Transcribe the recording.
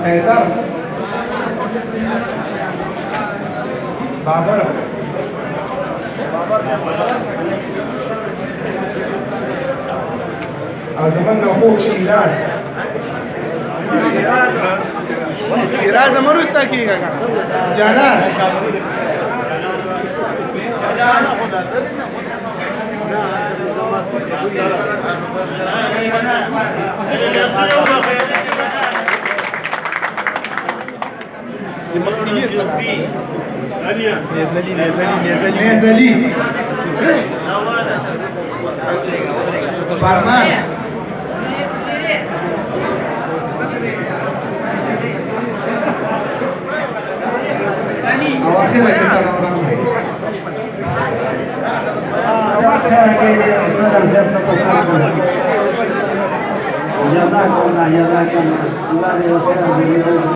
ऐसा बाबर زمان فوق شیراز شیراز هم روستا کیږي جانان نزلی فرمان أواخر جزاك الله خير.